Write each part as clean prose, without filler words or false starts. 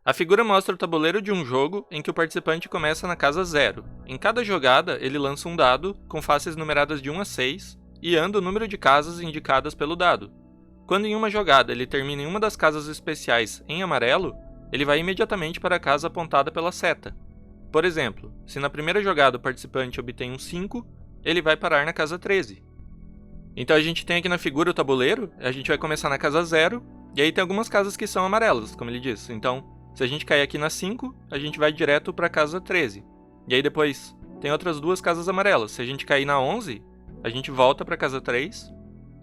A figura mostra o tabuleiro de um jogo em que o participante começa na casa 0. Em cada jogada, ele lança um dado com faces numeradas de 1 a 6 e anda o número de casas indicadas pelo dado. Quando em uma jogada ele termina em uma das casas especiais em amarelo, ele vai imediatamente para a casa apontada pela seta. Por exemplo, se na primeira jogada o participante obtém um 5, ele vai parar na casa 13. Então a gente tem aqui na figura o tabuleiro, a gente vai começar na casa 0, e aí tem algumas casas que são amarelas, como ele disse. Então, se a gente cair aqui na 5, a gente vai direto para a casa 13. E aí depois tem outras duas casas amarelas. Se a gente cair na 11, a gente volta para a casa 3.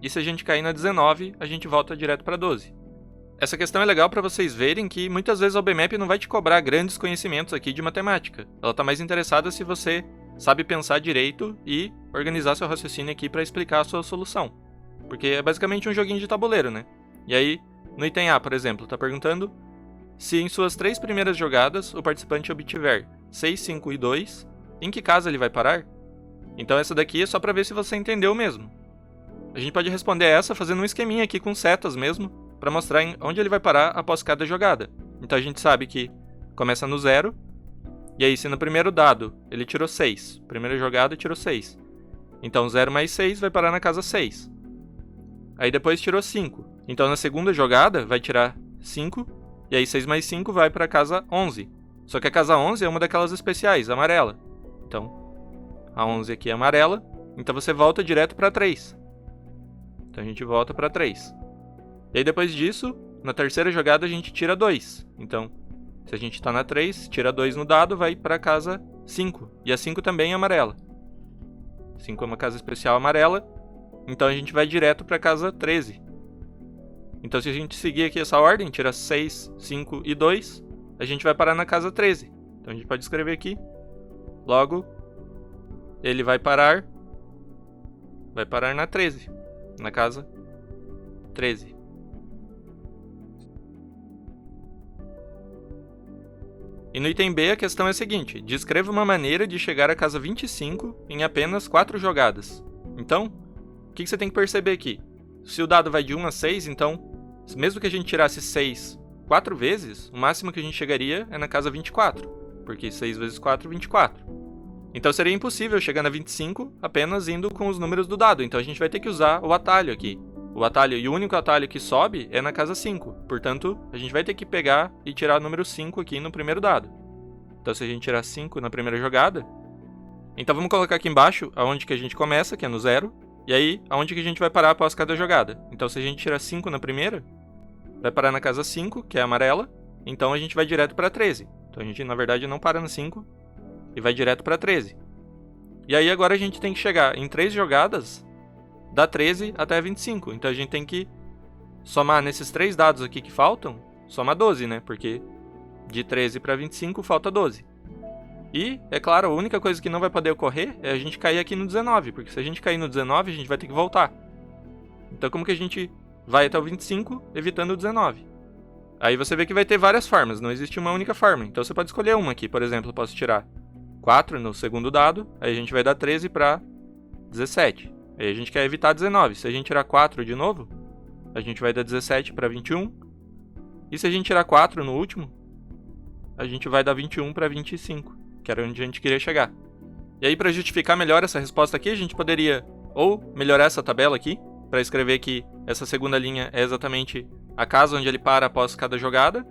E se a gente cair na 19, a gente volta direto para 12. Essa questão é legal para vocês verem que muitas vezes a OBMap não vai te cobrar grandes conhecimentos aqui de matemática. Ela está mais interessada se você sabe pensar direito e organizar seu raciocínio aqui para explicar a sua solução. Porque é basicamente um joguinho de tabuleiro, né? E aí, no item A, por exemplo, está perguntando se em suas 3 primeiras jogadas o participante obtiver 6, 5 e 2, em que casa ele vai parar? Então essa daqui é só para ver se você entendeu mesmo. A gente pode responder essa fazendo um esqueminha aqui com setas mesmo, para mostrar onde ele vai parar após cada jogada. Então a gente sabe que começa no 0, e aí se no primeiro dado ele tirou 6, primeira jogada tirou 6. Então 0 mais 6 vai parar na casa 6. Aí depois tirou 5. Então na segunda jogada vai tirar 5, e aí 6 mais 5 vai para a casa 11. Só que a casa 11 é uma daquelas especiais, amarela. Então, a 11 aqui é amarela, então você volta direto para 3. Então a gente volta para 3. E aí depois disso, na terceira jogada a gente tira 2. Então, se a gente está na 3, tira 2 no dado, vai para a casa 5. E a 5 também é amarela. 5 é uma casa especial amarela, então a gente vai direto para a casa 13. Então se a gente seguir aqui essa ordem, tira 6, 5 e 2, a gente vai parar na casa 13. Então a gente pode escrever aqui. Logo, ele vai parar na 13. Na casa 13. E no item B a questão é a seguinte: descreva uma maneira de chegar à casa 25 em apenas 4 jogadas. Então, o que você tem que perceber aqui? Se o dado vai de 1 a 6, então, mesmo que a gente tirasse 6 4 vezes, o máximo que a gente chegaria é na casa 24, porque 6 vezes 4, 24. Então seria impossível chegar na 25 apenas indo com os números do dado, então a gente vai ter que usar o atalho aqui. O atalho, e o único atalho que sobe é na casa 5, portanto, a gente vai ter que pegar e tirar o número 5 aqui no primeiro dado. Então se a gente tirar 5 na primeira jogada, então vamos colocar aqui embaixo aonde que a gente começa, que é no 0, e aí aonde que a gente vai parar após cada jogada. Então se a gente tirar 5 na primeira, vai parar na casa 5, que é amarela, então a gente vai direto para 13. Então a gente na verdade não para na 5 e vai direto para 13. E aí agora a gente tem que chegar em 3 jogadas da 13 até 25. Então a gente tem que somar nesses 3 dados aqui que faltam, soma 12, né? Porque de 13 para 25 falta 12. E, é claro, a única coisa que não vai poder ocorrer é a gente cair aqui no 19, porque se a gente cair no 19, a gente vai ter que voltar. Então como que a gente vai até o 25, evitando o 19? Aí você vê que vai ter várias formas, não existe uma única forma. Então você pode escolher uma aqui, por exemplo, eu posso tirar 4 no segundo dado, aí a gente vai dar 13 para 17. Aí a gente quer evitar 19. Se a gente tirar 4 de novo, a gente vai dar 17 para 21. E se a gente tirar 4 no último, a gente vai dar 21 para 25, que era onde a gente queria chegar. E aí, para justificar melhor essa resposta aqui, a gente poderia ou melhorar essa tabela aqui, para escrever que essa segunda linha é exatamente a casa onde ele para após cada jogada.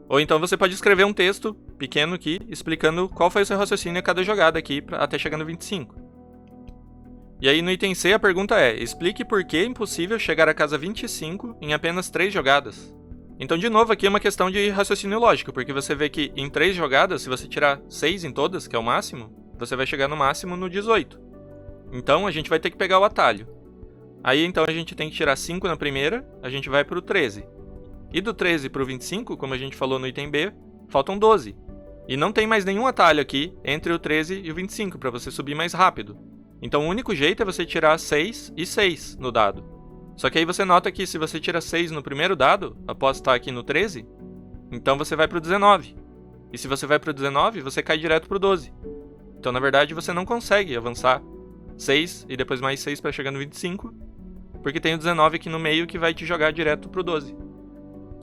Ou então você pode escrever um texto pequeno aqui, explicando qual foi o seu raciocínio a cada jogada aqui, até chegar no 25. E aí no item C a pergunta é: explique por que é impossível chegar à casa 25 em apenas 3 jogadas. Então de novo aqui é uma questão de raciocínio lógico, porque você vê que em 3 jogadas, se você tirar 6 em todas, que é o máximo, você vai chegar no máximo no 18. Então a gente vai ter que pegar o atalho. Aí então a gente tem que tirar 5 na primeira, a gente vai para o 13. E do 13 para o 25, como a gente falou no item B, faltam 12. E não tem mais nenhum atalho aqui entre o 13 e o 25 para você subir mais rápido. Então o único jeito é você tirar 6 e 6 no dado. Só que aí você nota que se você tira 6 no primeiro dado, após estar aqui no 13, então você vai para o 19. E se você vai para o 19, você cai direto para o 12. Então na verdade você não consegue avançar 6 e depois mais 6 para chegar no 25, porque tem o 19 aqui no meio que vai te jogar direto para o 12.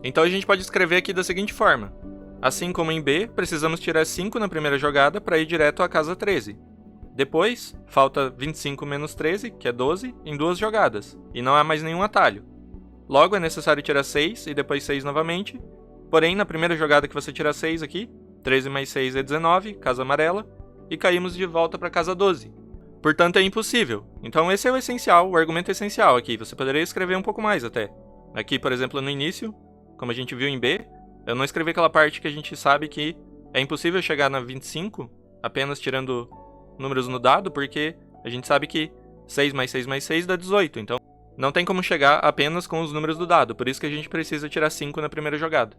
Então a gente pode escrever aqui da seguinte forma. Assim como em B, precisamos tirar 5 na primeira jogada para ir direto à casa 13. Depois, falta 25 menos 13, que é 12, em 2 jogadas, e não há mais nenhum atalho. Logo, é necessário tirar 6 e depois 6 novamente, porém, na primeira jogada que você tira 6 aqui, 13 mais 6 é 19, casa amarela, e caímos de volta para casa 12. Portanto, é impossível. Então esse é o essencial, o argumento essencial aqui. Você poderia escrever um pouco mais até. Aqui, por exemplo, no início, como a gente viu em B, eu não escrevi aquela parte que a gente sabe que é impossível chegar na 25 apenas tirando números no dado, porque a gente sabe que 6 mais 6 mais 6 dá 18. Então não tem como chegar apenas com os números do dado, por isso que a gente precisa tirar 5 na primeira jogada.